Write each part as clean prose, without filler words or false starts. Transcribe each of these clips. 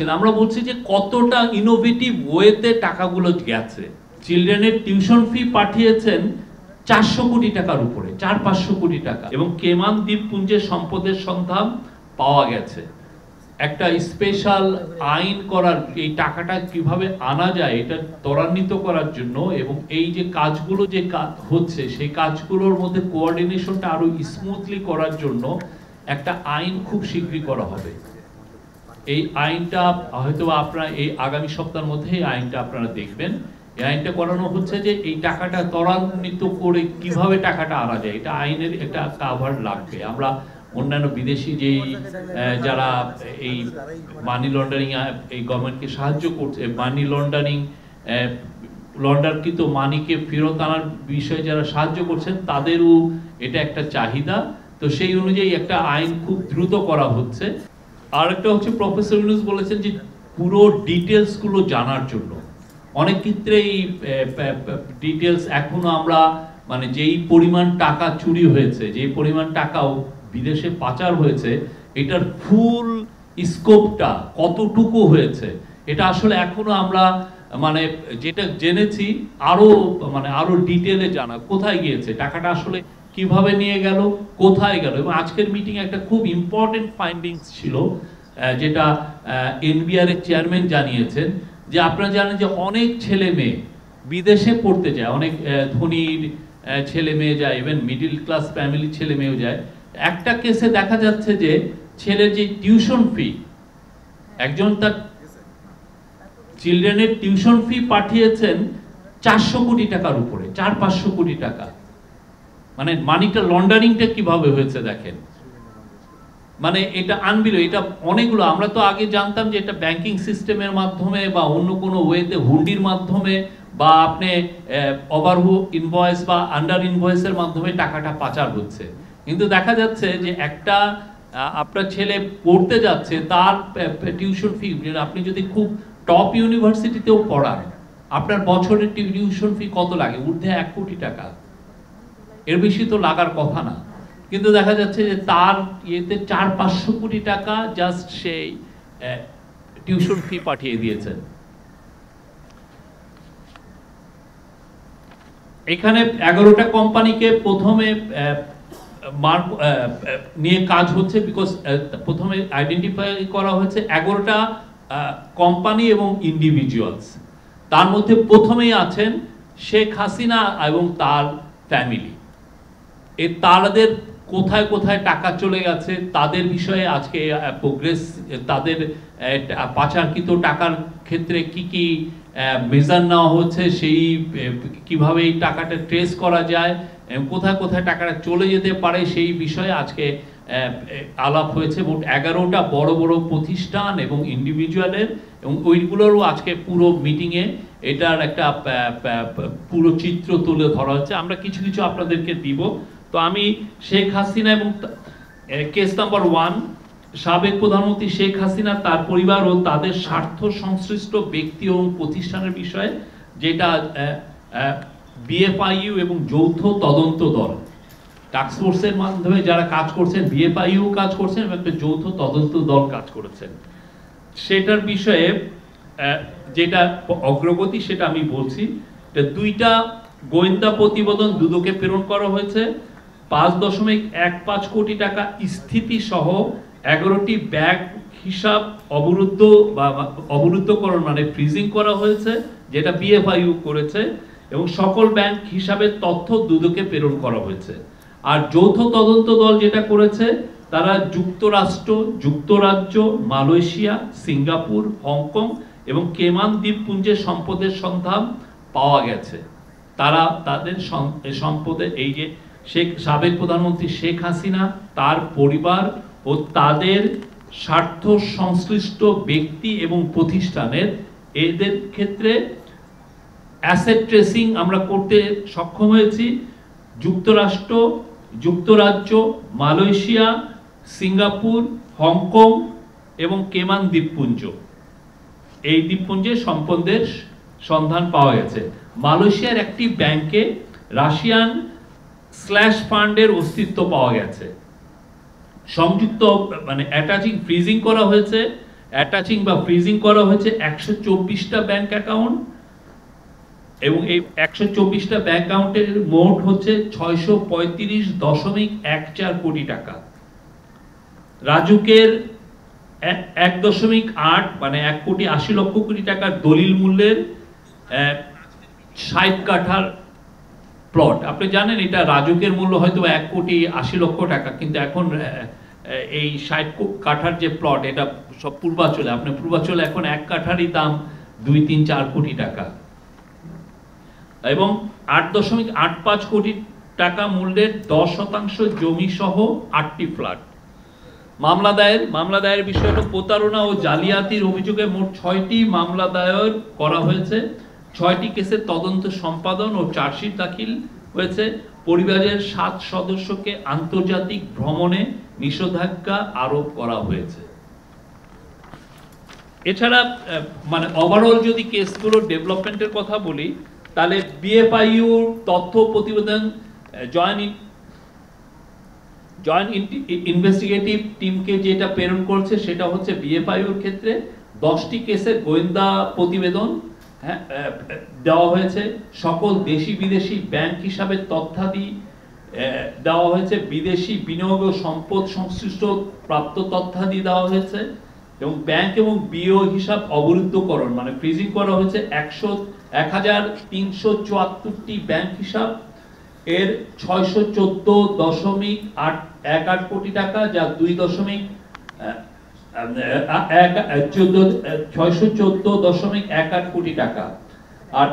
আমরা বলছি যে কতটা ইনোভেটিভ ওয়েতে টাকাগুলো গেছে। চিলড্রেনের টিউশন ফি পাঠিয়েছেন 400 কোটি টাকার উপরে, 400-500 কোটি টাকা, এবং কেমান দ্বীপপুঞ্জের সম্পদের সন্ধান পাওয়া গেছে। একটা স্পেশাল আইন করার, এই টাকাটা কিভাবে আনা যায় এটা ত্বরান্বিত করার জন্য, এবং এই যে কাজগুলো যে হচ্ছে সেই কাজগুলোর মধ্যে কোঅর্ডিনেশনটা আরো স্মুথলি করার জন্য একটা আইন খুব শীঘ্রই করা হবে। এই আইনটা হয়তো আপনারা এই আগামী সপ্তাহের মধ্যে এই আইনটা আপনারা দেখবেন। এই আইনটা করানো হচ্ছে যে এই টাকাটা ত্বরান্বিত করে কিভাবে টাকাটা আনা যায়, এটা আইনের একটা কাভার লাগবে। আমরা অন্যান্য বিদেশি যেই যারা এই মানি লন্ডারিং এই গভর্নমেন্টকে সাহায্য করছে, মানি লন্ডারিং লন্ডারকৃত মানিকে ফেরত আনার বিষয়ে যারা সাহায্য করছেন তাদেরও এটা একটা চাহিদা। তো সেই অনুযায়ী একটা আইন খুব দ্রুত করা হচ্ছে। আর একটা হচ্ছে প্রফেসর ইউনুস বলেছেন যে পুরো ডিটেলস গুলো জানার জন্য। অনেক ক্ষেত্রে এই ডিটেলস এখনো আমরা মানে যেই পরিমাণ টাকা চুরি হয়েছে, যেই পরিমাণ টাকাও বিদেশে পাচার হয়েছে, এটার ফুল স্কোপটা কতটুকু হয়েছে এটা আসলে এখনো আমরা মানে যেটা জেনেছি আরো ডিটেলে জানা, কোথায় গিয়েছে টাকাটা, আসলে কিভাবে নিয়ে গেল, কোথায় গেল। এবং আজকের মিটিং একটা খুব ইম্পর্টেন্ট ফাইন্ডিংস ছিল যেটা এনবিআর এর চেয়ারম্যান জানিয়েছেন, যে আপনারা জানেন যে অনেক ছেলে মেয়ে বিদেশে পড়তে যায়, অনেক ধনীর ছেলে মেয়ে যায়, ইভেন মিডল ক্লাস ফ্যামিলির ছেলে মেয়েও যায়। একটা কেসে দেখা যাচ্ছে যে ছেলের যে টিউশন ফি, একজন তার চিলড্রেনের টিউশন ফি পাঠিয়েছেন 400 কোটি টাকার উপরে, 400-500 কোটি টাকা। মানে মানিটা লন্ডারিংটা কিভাবে হয়েছে দেখেন, মানে এটা আনবিল। এটা অনেকগুলো, আমরা তো আগে জানতাম যে এটা ব্যাংকিং সিস্টেমের মাধ্যমে বা অন্য কোনো ওয়েতে হুন্ডির মাধ্যমে বা আপনি ওভারহু ইনভয়েস বা আন্ডার ইনভয়েসের মাধ্যমে টাকাটা পাচার হচ্ছে। কিন্তু দেখা যাচ্ছে যে একটা আপনার ছেলে পড়তে যাচ্ছে, তার টিউশন ফি, আপনি যদি খুব টপ ইউনিভার্সিটিতেও পড়ান, আপনার বছরের টিউশন ফি কত লাগে? ঊর্ধ্বে 1 কোটি টাকা, এর বেশি তো লাগার কথা না। কিন্তু দেখা যাচ্ছে যে তার ইয়েতে 400-500 কোটি টাকা জাস্ট সেই টিউশন ফি পাঠিয়ে দিয়েছেন। এখানে 11টা কোম্পানিকে প্রথমে নিয়ে কাজ হচ্ছে, বিকজ প্রথমে আইডেন্টিফাই করা হয়েছে 11টা কোম্পানি এবং ইন্ডিভিজুয়ালস। তার মধ্যে প্রথমেই আছেন শেখ হাসিনা এবং তার ফ্যামিলি। তাদের কোথায় কোথায় টাকা চলে গেছে তাদের বিষয়ে আজকে প্রোগ্রেস, তাদের পাচারকৃত টাকার ক্ষেত্রে কি কি মেজার নেওয়া হচ্ছে, সেই কিভাবে এই টাকাটা ট্রেস করা যায়, কোথায় কোথায় টাকাটা চলে যেতে পারে, সেই বিষয়ে আজকে আলাপ হয়েছে। মোট 11টা বড় বড় প্রতিষ্ঠান এবং ইন্ডিভিজুয়ালের, এবং ওইগুলোরও আজকে পুরো মিটিংয়ে এটার একটা পুরো চিত্র তুলে ধরা হচ্ছে। আমরা কিছু কিছু আপনাদেরকে দিব। তো আমি শেখ হাসিনা এবং কেস নাম্বার 1, সাবেক প্রধানমন্ত্রী শেখ হাসিনা, তার পরিবার ও তাদের স্বার্থ সংশ্লিষ্ট ব্যক্তি এবং প্রতিষ্ঠানের বিষয়ে, যেটা বিএফআইইউ এবং যৌথ তদন্ত দল টাস্কফোর্সের মাধ্যমে যারা কাজ করছেন, বিএফআইইউ কাজ করছেন এবং একটা যৌথ তদন্ত দল কাজ করেছেন, সেটার বিষয়ে যেটা অগ্রগতি সেটা আমি বলছি। 2টা গোয়েন্দা প্রতিবেদন দুদকে প্রেরণ করা হয়েছে। 5.15 কোটি টাকা স্থিতি সহ 11টি ব্যাংক হিসাব অবরুদ্ধকরণ মানে ফ্রিজিং করা হয়েছে, যেটা বিএফআইইউ করেছে, এবং সকল ব্যাংক হিসাবের তথ্য দুদকে প্রেরণ করা হয়েছে। আর যৌথ তদন্ত দল যেটা করেছে, তারা যুক্তরাষ্ট্র, যুক্তরাজ্য, মালয়েশিয়া, সিঙ্গাপুর, হংকং এবং কেমান দ্বীপপুঞ্জের সম্পদের সন্ধান পাওয়া গেছে। তারা তাদের সম্পদের, এই যে সাবেক প্রধানমন্ত্রী শেখ হাসিনা, তার পরিবার ও তাদের স্বার্থ সংশ্লিষ্ট ব্যক্তি এবং প্রতিষ্ঠানের, এদের ক্ষেত্রে অ্যাসেট ট্রেসিং আমরা করতে সক্ষম হয়েছি। যুক্তরাষ্ট্র, যুক্তরাজ্য, মালয়েশিয়া, সিঙ্গাপুর, হংকং এবং কেমান দ্বীপপুঞ্জ, এই দ্বীপপুঞ্জের সম্পদের সন্ধান পাওয়া গেছে। মালয়েশিয়ার একটি ব্যাংকে রাশিয়ান স্ল্যাশ ফান্ডের অস্তিত্ব পাওয়া গেছে। সংযুক্ত মানে অ্যাটাচিং ফ্রিজিং করা হয়েছে অ্যাটাচিং বা ফ্রিজিং করা হয়েছে 124টা ব্যাংক অ্যাকাউন্ট, এবং এই 124টা ব্যাংক অ্যাকাউন্টের মোট হচ্ছে 635.14 কোটি টাকা। রাজুকের 1.8 মানে 1,80,00,000 কোটি টাকার দলিল মূল্যের 60 কাঠার প্লট। আপনি জানেন এটা রাজুকের মূল্য হয়তো 1,80,00,000 টাকা, কিন্তু এখন এই 60 কাঠার যে প্লট এটা সব পূর্বাচলে, আপনার পূর্বাচলে এখন 1 কাঠারই দাম 2-3-4 কোটি টাকা, এবং 8.85 কোটি টাকা মূল্যের 10% জমি সহ 8টি ফ্ল্যাট। মামলা দায়ের বিষয় হলো প্রতারণা ও জালিয়াতির অভিযোগে মোট 6টি মামলা দায়ের করা হয়েছে। 6টি কেসের তদন্ত সম্পাদন ও চার্জশিট দাখিল হয়েছে। পরিবারের 7 সদস্যকে আন্তর্জাতিক ভ্রমণে নিষেধাজ্ঞা আরোপ করা হয়েছে। এছাড়া মানে ওভারঅল যদি কেসগুলো ডেভেলপমেন্টের কথা বলি, তাহলে বিএফআইইউ তথ্য প্রতিবেদন জয়েন্ট ইনভেস্টিগেটিভ টিমকে যেটা প্রেরণ করছে সেটা হচ্ছে বিএফআইইউর ক্ষেত্রে 10টি কেসের গোয়েন্দা প্রতিবেদন দেওয়া হয়েছে। সকল দেশি বিদেশি ব্যাংক হিসাবে তথ্যাদি দেওয়া হয়েছে। বিদেশি বিনিয়োগ ও সম্পদ সংশ্লিষ্ট প্রাপ্ত তথ্যাদি দেওয়া হয়েছে, এবং ব্যাংক এবং বিও হিসাব অবরুদ্ধকরণ মানে ফ্রিজিং করা হয়েছে 1,374টি ব্যাংক হিসাব এর 614.18 কোটি টাকা, যা 614.18 কোটি টাকা, আর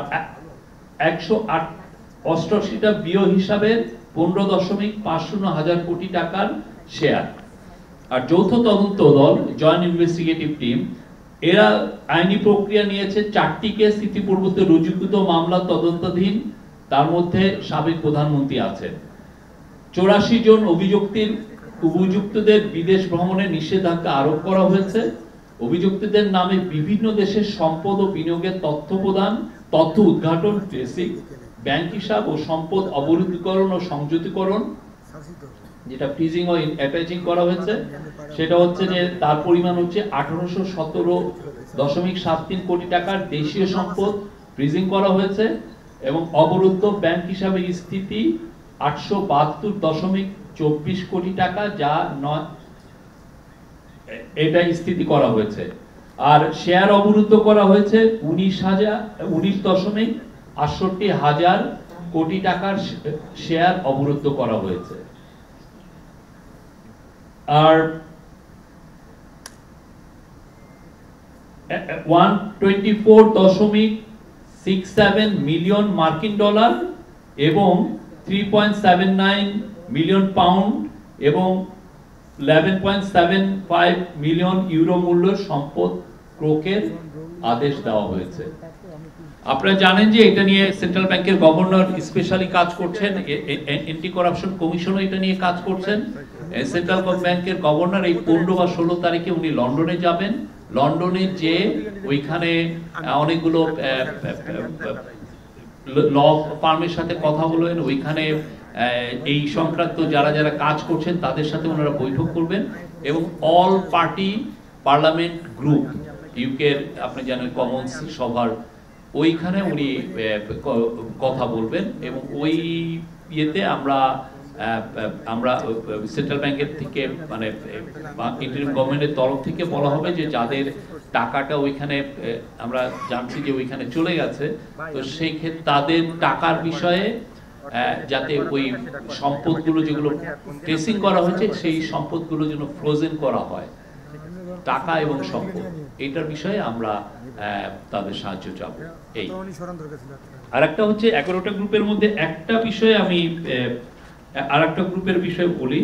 188টা বিও হিসাবের 15.50 কোটি টাকার শেয়ার। আর যৌথ তদন্ত দল জয়েন্ট ইনভেস্টিগেটিভ টিম এরা আইনি প্রক্রিয়া নিয়েছে। 4টি কেস ইতিপূর্বে রুজুকৃত মামলা তদন্তাধীন, তার মধ্যে সাবেক প্রধানমন্ত্রী আছেন। 84 জন অভিযুক্তদের বিদেশ ভ্রমণে নিষেধাজ্ঞা আরোপ করা হয়েছে। অভিযুক্তদের নামে বিভিন্ন দেশের সম্পদ ও বিনিয়োগের তথ্য প্রদান, তথ্য উদ্ঘাটন, ট্রেসিং, ব্যাংক হিসাব ও সম্পদ অবরুদ্ধকরণ ও সংযুতিকরণ, যেটা ফ্রিজিং ও অ্যাটাচিং করা হয়েছে, সেটা হচ্ছে যে তার পরিমাণ হচ্ছে 1817.73 কোটি টাকার দেশীয় সম্পদ ফ্রিজিং করা হয়েছে, এবং অবরুদ্ধ ব্যাংক হিসাবে স্থিতি 872.24 কোটি টাকা, যা এটা স্থিতি করা হয়েছে। আর শেয়ার অবরুদ্ধ করা হয়েছে 19.68 কোটি টাকার শেয়ার অবরুদ্ধ করা হয়েছে। আর 124.67 মিলিয়ন মার্কিন ডলার এবং 3.79 মিলিয়ন পাউন্ড এবং 11.75 মিলিয়ন ইউরো মূল্যের সম্পদ ক্রয়ের আদেশ দেওয়া হয়েছে। আপনারা জানেন যে এটা নিয়ে সেন্ট্রাল ব্যাংকের গভর্নর স্পেশালি কাজ করছেন, অ্যান্টি করাপশন কমিশনও এটা নিয়ে কাজ করছেন। সেন্ট্রাল ব্যাংকের গভর্নর এই 15 বা 16 তারিখে উনি লন্ডনে যাবেন। লন্ডনে যে ওইখানে অনেকগুলো ল ফার্মের সাথে কথা বলবেন, ওইখানে এই সংক্রান্ত যারা যারা কাজ করছেন তাদের সাথে ওনারা বৈঠক করবেন, এবং অল পার্টি পার্লামেন্ট গ্রুপ ইউকের আপনি জানেন কমন্স সভার ওইখানে উনি কথা বলবেন, এবং ওই ইয়েতে আমরা সেন্ট্রাল ব্যাংকের থেকে মানে ইন্টারিম গভর্নমেন্টের তরফ থেকে বলা হবে যে যাদের টাকাটা ওইখানে আমরা জানছি যে ওইখানে চলে গেছে, তো সেই ক্ষেত্রে তাদের টাকার বিষয়ে যাতে ওই সম্পদগুলো যেগুলো ট্রেসিং করা হয়েছে সেই সম্পদগুলো যেন ফ্রোজেন করা হয়, টাকা এবং সম্পদ, এটার বিষয়ে আমরা তাদের সাহায্য চাবো। এই আর একটা হচ্ছে 11টা গ্রুপের মধ্যে একটা বিষয়ে আমি আর একটা গ্রুপের বিষয়ে বলি।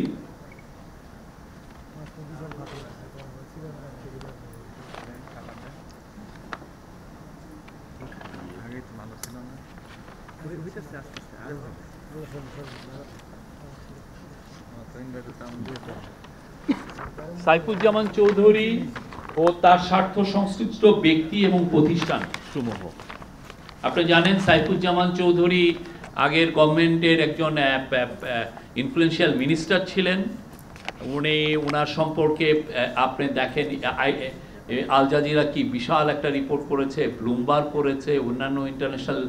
সাইফুজ্জামান চৌধুরী ও তার স্বার্থ সংশ্লিষ্ট ব্যক্তি এবং প্রতিষ্ঠান সমূহ। আপনি জানেন সাইফুজ্জামান চৌধুরী আগের গভর্নমেন্টের একজন ইনফ্লুয়েন্সিয়াল মিনিস্টার ছিলেন। উনি ওনার সম্পর্কে আপনি দেখেন আল জাজিরা কি বিশাল একটা রিপোর্ট করেছে, ব্লুমবার্গ করেছে, অন্যান্য ইন্টারন্যাশনাল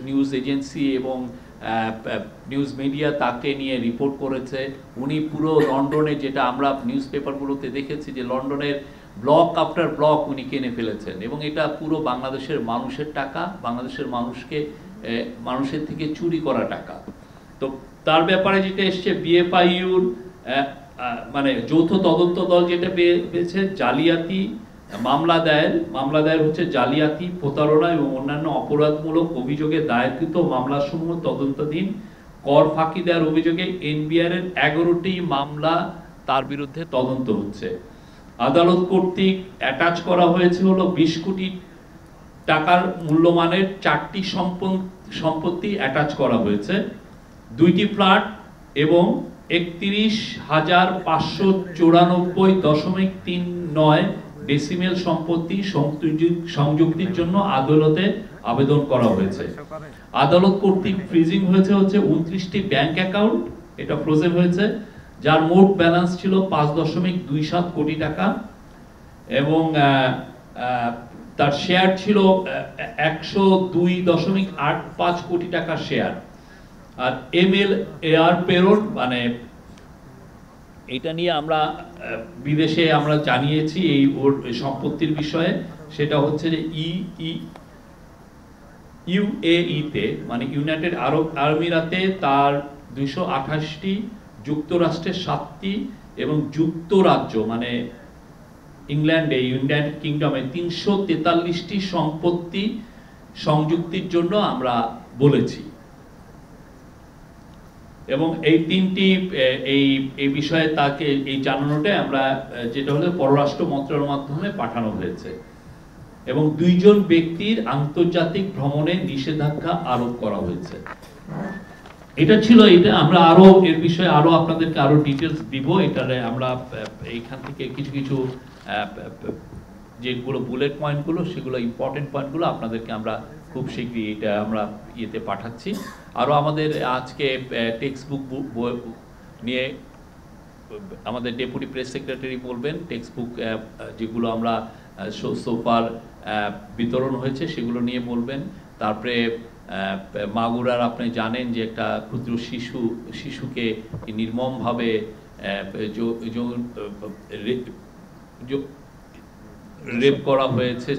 নিউজ এজেন্সি এবং নিউজ মিডিয়া তাকে নিয়ে রিপোর্ট করেছে। উনি পুরো লন্ডনে, যেটা আমরা নিউজ পেপারগুলোতে দেখেছি যে লন্ডনের ব্লক আফটার ব্লক উনি কিনে ফেলেছেন, এবং এটা পুরো বাংলাদেশের মানুষের টাকা, বাংলাদেশের মানুষের থেকে চুরি করা টাকা। তো তার ব্যাপারে যেটা এসছে, বিএফআইইউর মানে যৌথ তদন্ত দল যেটা পেয়েছে, জালিয়াতি মামলা দায়ের হচ্ছে জালিয়াতি, প্রতারণা এবং অন্যান্য অপরাধমূলক অভিযোগে দায়েরকৃত মামলাসমূহ তদন্তাধীন। কর ফাঁকি দেওয়ার অভিযোগে এনবিআর এর 11টি মামলা তার বিরুদ্ধে তদন্ত হচ্ছে। আদালত কর্তৃক অ্যাটাচ করা হয়েছে হলো 20 কোটি টাকার মূল্যমানের 4টি সম্পত্তি অ্যাটাচ করা হয়েছে, 2টি ফ্ল্যাট এবং 31,594.39 ডেসিমেল সম্পত্তি সংযুক্তির জন্য আদালতে আবেদন করা হয়েছে। আদালত কর্তৃক ফ্রিজিং হয়েছে 29টি ব্যাংক অ্যাকাউন্ট, এটা ফ্রোজেন হয়েছে, যার মোট ব্যালেন্স ছিল 5.27 কোটি টাকা, এবং তার শেয়ার ছিল 102.85 কোটি টাকা শেয়ার। আর MLAR পেরোড, মানে এটা নিয়ে আমরা বিদেশে আমরা জানিয়েছি এই ওর সম্পত্তির বিষয়ে, সেটা হচ্ছে যে UAE তে, মানে ইউনাইটেড আরব আমিরাতে তার 228টি, যুক্তরাষ্ট্রের 7টি এবং যুক্তরাজ্য মানে ইংল্যান্ডে, ইউনাইটেড কিংডমে 343টি সম্পত্তি সংযুক্তির জন্য আমরা বলেছি। এবং এই 3টি এই বিষয়ে তাকে এই জানানোটা আমরা যেটা হলো পররাষ্ট্র মন্ত্রণালয়ের মাধ্যমে পাঠানো হয়েছে, এবং 2 জন ব্যক্তির আন্তর্জাতিক ভ্রমণে নিষেধাজ্ঞা আরোপ করা হয়েছে। এটা ছিল, এটা আমরা আরো এর বিষয়ে আরো আপনাদেরকে আরো ডিটেইলস দিব। এটারে আমরা এইখান থেকে কিছু যেগুলো বুলেট পয়েন্টগুলো, সেগুলো ইম্পর্টেন্ট পয়েন্টগুলো আপনাদেরকে আমরা খুব শীঘ্রই এটা আমরা ইয়েতে পাঠাচ্ছি। আরও আমাদের আজকে টেক্সট বুক নিয়ে আমাদের ডেপুটি প্রেস সেক্রেটারি বলবেন, টেক্সট বুক যেগুলো আমরা সোফার বিতরণ হয়েছে সেগুলো নিয়ে বলবেন। তারপরে মাগুরার আপনি জানেন যে একটা ক্ষুদ্র শিশুকে নির্মমভাবে রেপ করা হয়েছে,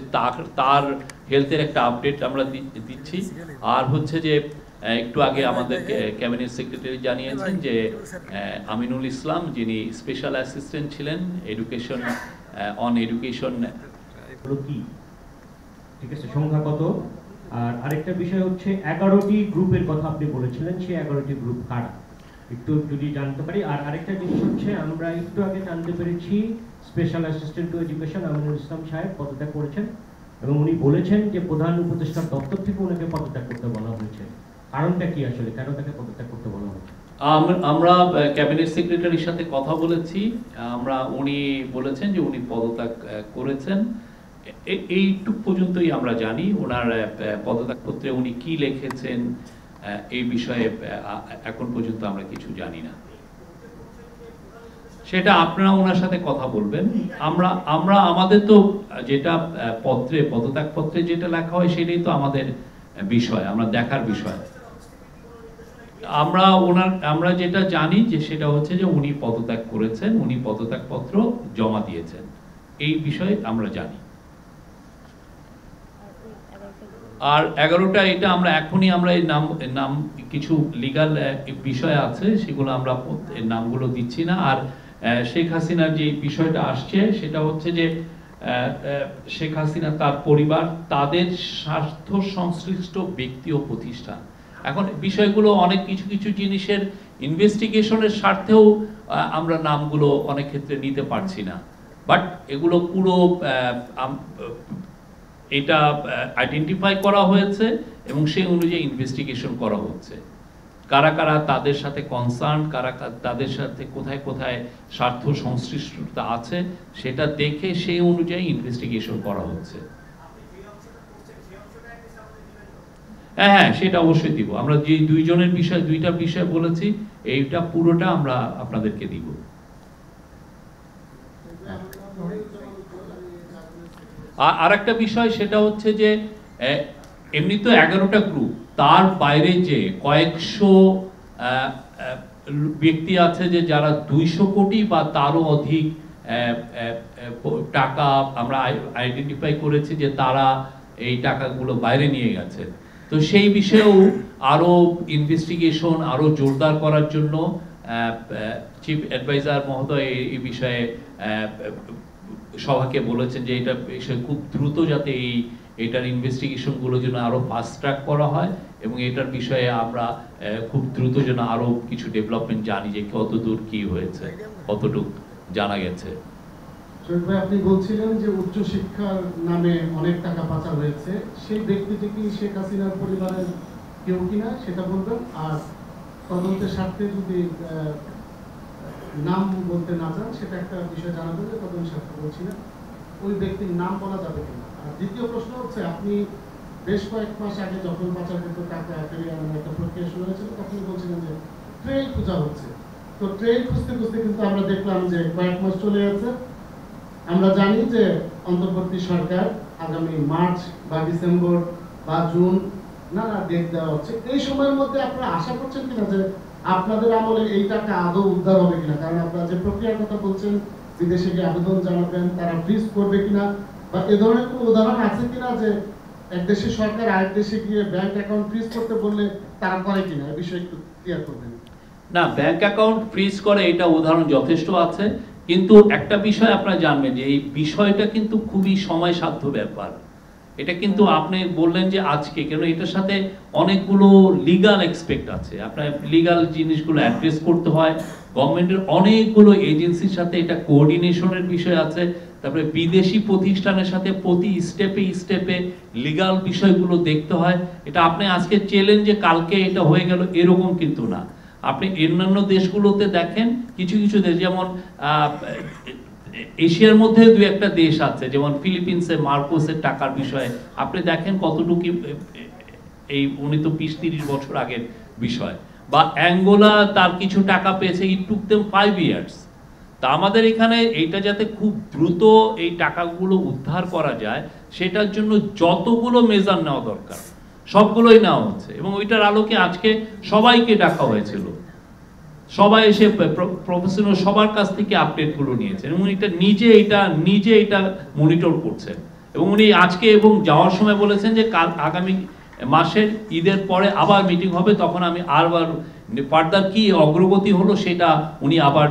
তার হেলথের একটা আপডেট আমরা দিচ্ছি। আর হচ্ছে যে একটু আগে আমাদের ক্যাবিনেট সেক্রেটারি জানিয়েছেন যে আমিনুল ইসলাম, যিনি স্পেশাল অ্যাসিস্ট্যান্ট ছিলেন এডুকেশন কি, ঠিক আছে, সংখ্যা কত? আর আরেকটা বিষয় হচ্ছে 11টি গ্রুপের কথা আপনি বলেছিলেন, সেই 11টি গ্রুপ কারা একটু যদি জানতে পারি। আর আরেকটা জিনিস হচ্ছে, আমরা একটু আগে জানতে পেরেছি special assistant to education Aminul Islam সাহেব পদত্যাগ করেছেন, এবং উনি বলেছেন যে প্রধান উপদেষ্টার দপ্তর থেকে ওনাকে পদত্যাগ করতে বলা হয়েছে। কারণটা কি আসলে, কেন তাকে পদত্যাগ করতে বলা হয়েছে? আমরা ক্যাবিনেট সেক্রেটারির সাথে কথা বলেছি, উনি বলেছেন যে উনি পদত্যাগ করেছেন। এইটুক পর্যন্তই আমরা জানি। ওনার পদত্যাগপত্রে উনি কি লিখেছেন এই বিষয়ে এখন পর্যন্ত আমরা কিছু জানি না। সেটা আপনারা ওনার সাথে কথা বলবেন। আমরা আমাদের তো যেটা পদত্যাগপত্রে যেটা লেখা হয় সেটাই তো আমাদের বিষয়, আমরা দেখার বিষয়। আমরা যেটা জানি যে সেটা হচ্ছে যে উনি পদত্যাগ করেছেন, উনি পদত্যাগপত্র জমা দিয়েছেন, এই বিষয়ে আমরা জানি। আর 11টা এটা আমরা এখনই আমরা এই নাম কিছু লিগ্যাল বিষয় আছে, সেগুলো আমরা নামগুলো দিচ্ছি না। আর শেখ হাসিনার যে বিষয়টা আসছে সেটা হচ্ছে যে শেখ হাসিনা, তার পরিবার, তাদের স্বার্থ সংশ্লিষ্ট ব্যক্তি ও প্রতিষ্ঠান। এখন বিষয়গুলো অনেক কিছু জিনিসের ইনভেস্টিগেশনের স্বার্থেও আমরা নামগুলো অনেক ক্ষেত্রে নিতে পারছি না, বাট এগুলো পুরো এটা আইডেন্টিফাই করা হয়েছে এবং সেই অনুযায়ী ইনভেস্টিগেশন করা হচ্ছে। কারা কারা তাদের সাথে কনসার্ন, কারা তাদের সাথে কোথায় স্বার্থ সংশ্লিষ্টতা আছে সেটা দেখে সেই অনুযায়ী ইনভেস্টিগেশন করা হচ্ছে। হ্যাঁ, সেটা অবশ্যই দিব। আমরা যে দুইটা বিষয় বলেছি, এইটা পুরোটা আমরা আপনাদেরকে দিব। আর একটা বিষয় সেটা হচ্ছে যে এমনি তো 11টা গ্রুপ, তার বাইরে যে কয়েকশো ব্যক্তি আছে যে যারা 200 কোটি বা তারও অধিক টাকা আমরা আইডেন্টিফাই করেছি যে তারা এই টাকাগুলো বাইরে নিয়ে গেছে। তো সেই বিষয়েও আরো ইনভেস্টিগেশন আরো জোরদার করার জন্য চিফ অ্যাডভাইজার মহোদয় এই বিষয়ে সভাকে বলেছেন যে এটা বিষয়ে খুব দ্রুত যাতে এটার ইনভেস্টিগেশন গুলো যেন আরো ফাস্ট ট্র্যাক করা হয় এবং এটার বিষয়ে আমরা খুব দ্রুত যেন আরো কিছু ডেভেলপমেন্ট জানি যে কতদূর কি হয়েছে, কতটুকু জানা গেছে। আপনি বলছিলেন যে উচ্চশিক্ষার নামে অনেক টাকা পাচার হয়েছে, সেই ব্যক্তিটি কি শেখ হাসিনার পরিবারের কেউ কিনা সেটা বলবেন, আর তদন্তের স্বার্থে যদি নাম বলতে না চান সেটা একটা বিষয় জানাবেন যে তদন্তের স্বার্থে বলছি না, ওই ব্যক্তির নাম বলা যাবে কিনা। আর দ্বিতীয় প্রশ্ন হচ্ছে, আপনি বেশ কয়েক মাস আগে যখন পাচারকৃত টাকা ফিরিয়ে আনার একটা প্রক্রিয়া শুরু হয়েছিল তখন বলছিলেন যে ট্রেল খোঁজা হচ্ছে। তো ট্রেল খুঁজতে খুঁজতে কিন্তু আমরা দেখলাম যে কয়েক মাস চলে গেছে। আমরা জানি যে অন্তর্বর্তী সরকার আগামী মার্চ বা ডিসেম্বর বা জুন নানা ডেট দেওয়া হচ্ছে, এই সময়ের মধ্যে আপনারা আশা করছেন কিনা যে আপনাদের আমলে এই টাকা আদৌ উদ্ধার হবে কিনা? কারণ আপনারা যে প্রক্রিয়ার কথা বলছেন, বিদেশে গিয়ে আবেদন জানাবেন, তারা ফ্রিজ করবে কিনা, বা এ ধরনের কোনো উদাহরণ আছে কিনা যে এক দেশের সরকার আরেক দেশে গিয়ে ব্যাংক অ্যাকাউন্ট ফ্রিজ করতে বললে তারা করে কিনা, এই বিষয়ে একটু ক্লিয়ার করবেন। না, ব্যাংক অ্যাকাউন্ট ফ্রিজ করে এটা উদাহরণ যথেষ্ট আছে, কিন্তু একটা বিষয় আপনারা জানবেন যে এই বিষয়টা কিন্তু খুবই সময় সাধ্য ব্যাপার। এটা কিন্তু আপনি বললেন যে আজকে, কেন এটার সাথে অনেকগুলো লিগাল এক্সপেক্ট আছে, আপনার লিগাল জিনিসগুলো অ্যাড্রেস করতে হয়, গভর্নমেন্টের অনেকগুলো এজেন্সির সাথে এটা কোঅর্ডিনেশনের বিষয় আছে, তারপরে বিদেশি প্রতিষ্ঠানের সাথে প্রতি স্টেপে স্টেপে লিগাল বিষয়গুলো দেখতে হয়। এটা আপনি আজকে চেলেন যে কালকে এটা হয়ে গেল এরকম কিন্তু না। আপনি অন্যান্য দেশগুলোতে দেখেন, কিছু কিছু দেশ যেমন এশিয়ার মধ্যে দু একটা দেশ আছে, যেমন ফিলিপিন্সে মার্কোসের টাকার বিষয়ে আপনি দেখেন কতটুকু, এই উনি তো 20-30 বছর আগের বিষয়, বা অ্যাঙ্গোলা তার কিছু টাকা পেয়েছে, ইট টুক দেম 5 ইয়ার্স। তা আমাদের এখানে এইটা যাতে খুব দ্রুত এই টাকাগুলো উদ্ধার করা যায় সেটার জন্য যতগুলো মেজার নেওয়া দরকার সবগুলোই নেওয়া হচ্ছে, এবং ওইটার আলোকে আজকে সবাইকে ডাকা হয়েছিল, সবাই এসে প্রফেশনাল সবার কাছ থেকে আপডেটগুলো নিয়েছেন এবং নিজে এটা মনিটর করছেন। এবং উনি আজকে এবং যাওয়ার সময় বলেছেন যে কাল আগামী মাসের ঈদের পরে আবার মিটিং হবে, তখন আমি আবার ফার্দার কি অগ্রগতি হলো সেটা উনি আবার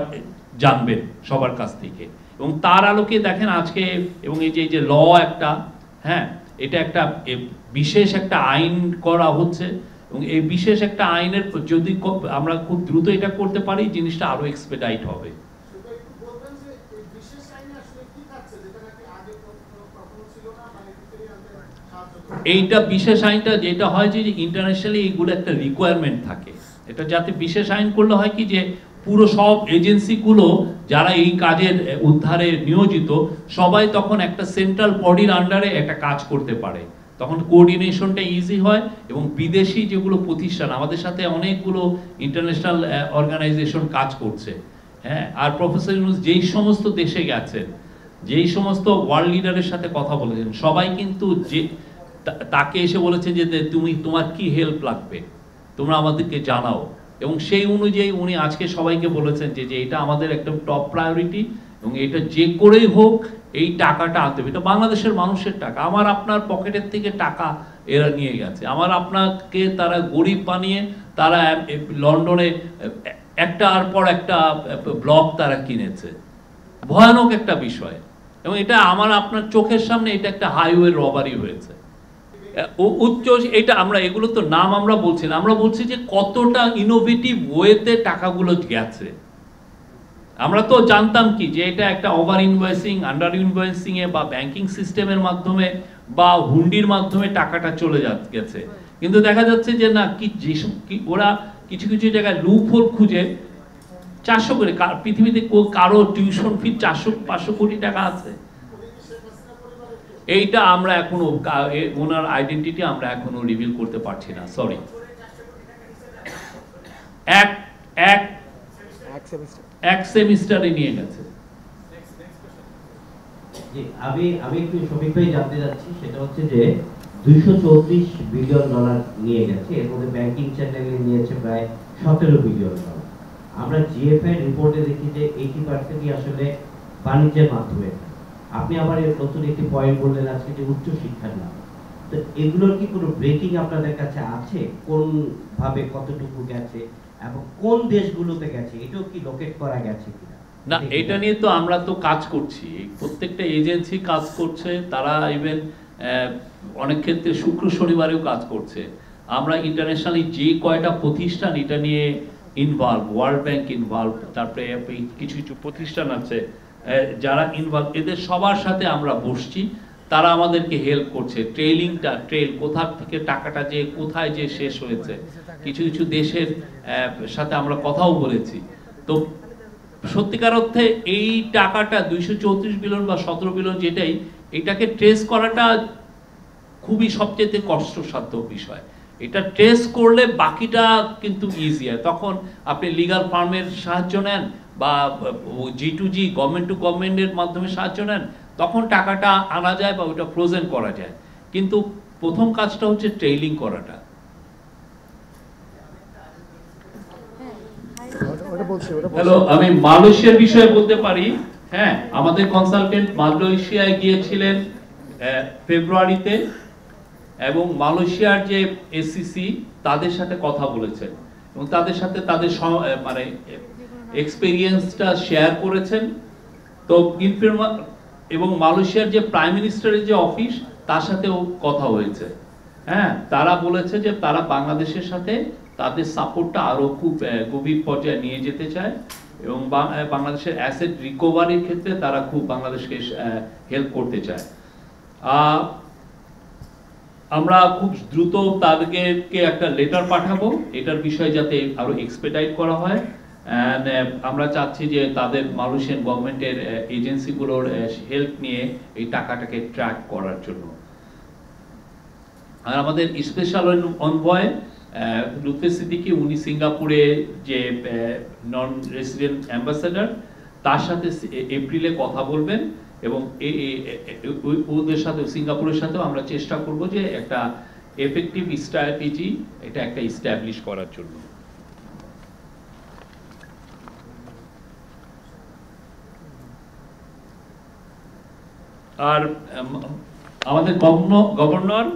জানবেন সবার কাছ থেকে। এবং তার আলোকে দেখেন আজকে, এবং এই যে ল একটা, হ্যাঁ, এটা একটা বিশেষ একটা আইন করা হচ্ছে, এবং এই বিশেষ একটা আইনের যদি আমরা খুব দ্রুত এটা করতে পারি জিনিসটা আরো এক্সপেডাইট হবে। এইটা বিশেষ আইনটা যেটা হয় যে ইন্টারন্যাশনালি এইগুলো একটা রিকোয়ারমেন্ট থাকে, এটা যাতে বিশেষ আইন করলে হয় কি যে পুরো সব এজেন্সিগুলো যারা এই কাজের উদ্ধারে নিয়োজিত সবাই তখন একটা সেন্ট্রাল বডির আন্ডারে একটা কাজ করতে পারে, তখন কোঅর্ডিনেশনটা ইজি হয়। এবং বিদেশি যেগুলো প্রতিষ্ঠান আমাদের সাথে অনেকগুলো ইন্টারন্যাশনাল অর্গানাইজেশন কাজ করছে, হ্যাঁ, আর প্রফেসর ইউনূস যেই সমস্ত দেশে গেছেন, যেই সমস্ত ওয়ার্ল্ড লিডারের সাথে কথা বলেছেন, সবাই কিন্তু যে তাকে এসে বলেছে যে তোমার কি হেল্প লাগবে তোমরা আমাদেরকে জানাও, এবং সেই অনুযায়ী উনি আজকে সবাইকে বলেছেন যে এটা আমাদের একটা টপ প্রায়োরিটি, এবং এটা যে করেই হোক এই টাকাটা আনতে হবে। এটা বাংলাদেশের মানুষের টাকা, আমার আপনার পকেটের থেকে টাকা এরা নিয়ে গেছে, আমার আপনাকে তারা গরিব বানিয়ে তারা লন্ডনে একটার পর একটা ব্লক তারা কিনেছে, ভয়ানক একটা বিষয়। এবং এটা আমার আপনার চোখের সামনে এটা একটা হাইওয়ে রবারি হয়েছে। উচ্চ এটা আমরা এগুলো তো নাম আমরা বলছি না, আমরা বলছি যে কতটা ইনোভেটিভ ওয়েতে টাকাগুলো গেছে। আমরা তো জানতাম কি যে এটা একটা ওভার ইনভয়েসিং, আন্ডার ইনভয়েসিং এ বা ব্যাংকিং সিস্টেমের মাধ্যমে বা হুন্ডির মাধ্যমে টাকাটা চলে গেছে, কিন্তু দেখা যাচ্ছে যে না, কি যেসব ওরা কিছু কিছু জায়গায় লুপ হোল খুঁজে 400 করে, পৃথিবীতে কারো টিউশন ফি 400-500 কোটি টাকা আছে। এইটা আমরা এখনো ওনার আইডেন্টিটি আমরা এখনো রিভিল করতে পারছি না, সরি। এক সেমিস্টারে নিয়ে গেছে। জি, আমি একটু শফিক ভাই জানতে চাচ্ছি, সেটা হচ্ছে যে 234 বিলিয়ন ডলার নিয়ে গেছে, এর মধ্যে ব্যাংকিং চ্যানেলে নিয়েছে প্রায় 17 বিলিয়ন ডলার। আমরা জিএফআই রিপোর্টে দেখি যে 80%ই আসলে বাণিজ্যের মাধ্যমে। আপনি আবার এর নতুন একটি পয়েন্ট বললেন আজকে যে উচ্চ শিক্ষার নাম, তো এগুলোর কি কোনো ব্রেকিং আপনাদের কাছে আছে? কোন ভাবে কতটুকু গেছে এবং কোন দেশগুলোতে গেছে, এটাও কি লোকেট করা গেছে কিনা? না, এটা নিয়ে তো আমরা তো কাজ করছি, প্রত্যেকটা এজেন্সি কাজ করছে, তারা ইভেন অনেক ক্ষেত্রে শুক্র শনিবারেও কাজ করছে। আমরা ইন্টারন্যাশনালি যে কয়টা প্রতিষ্ঠান এটা নিয়ে ইনভলভ, ওয়ার্ল্ড ব্যাংক ইনভলভ, তারপরে কিছু কিছু প্রতিষ্ঠান আছে যারা ইনভলভ, এদের সবার সাথে আমরা বসছি, তারা আমাদেরকে হেল্প করছে। ট্রেল কোথা থেকে টাকাটা যে কোথায় যে শেষ হয়েছে, কিছু কিছু দেশের সাথে আমরা কথাও বলেছি। তো সত্যিকার অর্থে এই টাকাটা 234 বিলিয়ন বা 17 বিলিয়ন যেটাই, এটাকে ট্রেস করাটা খুবই সবচেয়ে কষ্টসাধ্য বিষয়। এটা ট্রেস করলে বাকিটা কিন্তু ইজি হয়। তখন আপনি লিগাল ফার্মের সাহায্য নেন বা G2G গভর্নমেন্ট টু গভর্নমেন্টের মাধ্যমে সাহায্য নেন, তখন টাকাটা আনা যায় বা ওটা ফ্রোজেন করা যায়। কিন্তু প্রথম কাজটা হচ্ছে ট্রেইলিং করাটা। হ্যালো, আমি মালয়েশিয়ার বিষয়ে বলতে পারি। হ্যাঁ, আমাদের কনসালটেন্ট মালয়েশিয়ায় গিয়েছিলেন ফেব্রুয়ারিতে, এবং মালয়েশিয়ার যে এসসিসি তাদের সাথে কথা বলেছেন এবং তাদের সাথে তাদের মানে এক্সপেরিয়েন্সটা শেয়ার করেছেন। তো এবং মালয়েশিয়ার যে প্রাইম মিনিস্টারের যে অফিস, তার সাথেও কথা হয়েছে। হ্যাঁ, তারা বলেছে যে তারা বাংলাদেশের সাথে তাদের সাপোর্টটা আরো খুব গভীর পর্যায়ে নিয়ে যেতে চায় এবং বাংলাদেশের অ্যাসেট রিকভারির ক্ষেত্রে তারা খুব বাংলাদেশকে হেল্প করতে চায়। আমরা খুব দ্রুত তাদেরকে একটা লেটার পাঠাবো এটার বিষয়ে, যাতে আরো এক্সপেডাইট করা হয়। আমরা চাচ্ছি যে তাদের মালয়েশিয়ান গভর্নমেন্টের এজেন্সিগুলোর হেল্প নিয়ে এই টাকাটাকে ট্র্যাক করার জন্য। আর আমাদের স্পেশাল অনভয় লুৎফে সিদ্দিকী, উনি সিঙ্গাপুরে যে নন রেসিডেন্ট অ্যাম্বাসেডর, তার সাথে এপ্রিলে কথা বলবেন এবং ওদের সাথে, সিঙ্গাপুরের সাথেও আমরা চেষ্টা করব যে একটা এফেক্টিভ স্ট্র্যাটেজি এটা একটা এস্টাবলিশ করার জন্য। আর আমাদের গভর্নর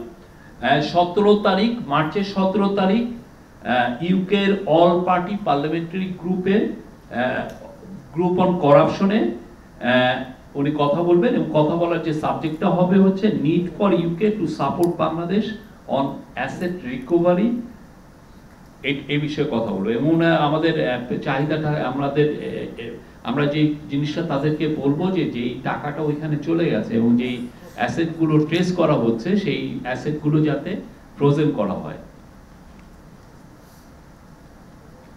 17 তারিখ, মার্চের 17 তারিখ ইউকের all party parliamentary group on করাপশনে উনি কথা বলবেন এবং কথা বলার যে সাবজেক্টটা হবে হচ্ছে need for UK to support Bangladesh on asset recovery, এই বিষয়ে কথা বলবো। এবং আমাদের চাহিদাটা আমরা যে জিনিসটা তাদেরকে বলবো যে যেই টাকাটা ওইখানে চলে গেছে এবং যেই অ্যাসেটগুলো ট্রেস করা হচ্ছে, সেই অ্যাসেটগুলো যাতে ফ্রোজেন করা হয়।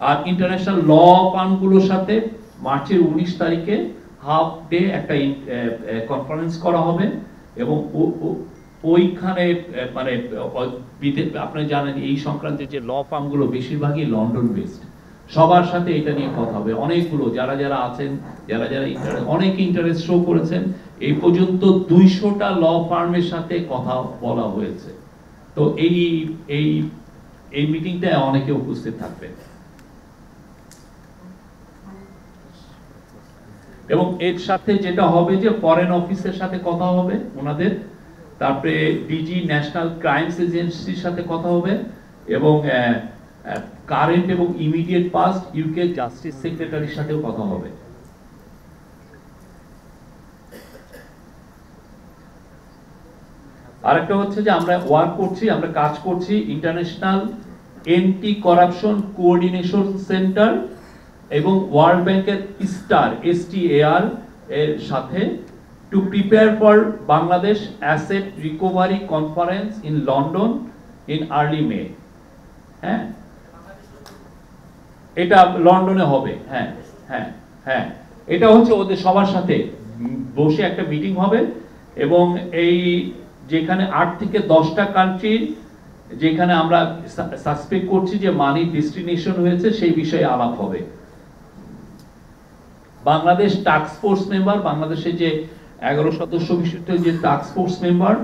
আর ইন্টারন্যাশনাল ল ফার্মগুলোর সাথে মার্চের 19 তারিখে হাফ ডে একটা কনফারেন্স করা হবে এবং ওইখানে মানে আপনি জানেন এই সংক্রান্তে যে ল ফার্মগুলো বেশিরভাগই লন্ডন বেসড, সবার সাথে এটা নিয়ে কথা হবে। অনেকগুলো যারা আছেন, যারা অনেকে ইন্টারেস্ট শো করেছেন, এই পর্যন্ত 200টা ল ফার্মের সাথে কথা বলা হয়েছে। তো এই মিটিংটায় অনেকে উপস্থিত থাকবেন এবং এর সাথে যেটা হবে যে ফরেন অফিসের সাথে কথা হবে ওনাদের, তারপরে ডিজি ন্যাশনাল ক্রাইমস এজেন্সির সাথে কথা হবে এবং কারেন্ট এবং ইমিডিয়েট পাস্ট ইউকে জাস্টিস সেক্রেটারির সাথেও কথা হবে। আরেকটা হচ্ছে যে আমরা কাজ করছি international anti corruption coordination centre এবং ওয়ার্ল্ড ব্যাংকের STAR এর সাথে to prepare for Bangladesh asset recovery conference in London in early May. হ্যাঁ, এটা লন্ডনে হবে। হ্যাঁ হ্যাঁ হ্যাঁ, এটা হচ্ছে ওদের সবার সাথে বসে একটা মিটিং হবে এবং এই যেখানে 8 থেকে 10টা কান্ট্রি যেখানে আমরা সাসপেক্ট করছি যে মানি ডেস্টিনেশন হয়েছে, সেই বিষয়ে আলাপ হবে। বাংলাদেশ টাস্ক ফোর্স মেম্বার, বাংলাদেশের যে 11 সদস্য বিশিষ্ট যে টাস্ক ফোর্স মেম্বার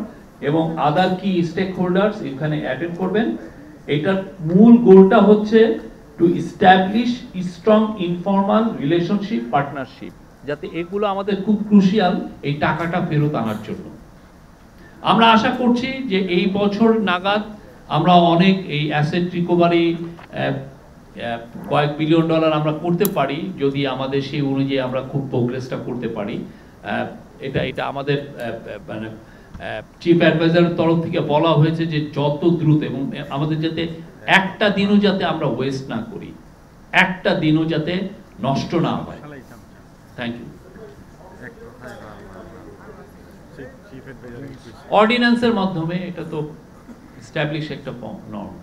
এবং আদার কি স্টেক হোল্ডার্স এখানে অ্যাটেন্ড করবেন। এটার মূল গোলটা হচ্ছে two establish strong informal relationship partnership, যাতে এগুলো আমাদের খুব ক্রুশিয়াল এই টাকাটা ফেরত আনার জন্য। আমরা আশা করছি যে এই বছর নাগাদ আমরা অনেক এই অ্যাসেট রিকভারি কয়েক বিলিয়ন ডলার আমরা করতে পারি, যদি আমাদের সেই অনুযায়ী আমরা খুব প্রোগ্রেসটা করতে পারি। এটা আমাদের মানে চিফ অ্যাডভাইজারের তরফ থেকে বলা হয়েছে যে যত দ্রুত, এবং আমাদের যাতে একটা দিনও যাতে আমরা ওয়েস্ট না করি, একটা দিনও যাতে নষ্ট না হয়। Thank you. অর্ডিন্যান্সের মাধ্যমে এটা তো এস্টাবলিশ একটা নর্ম।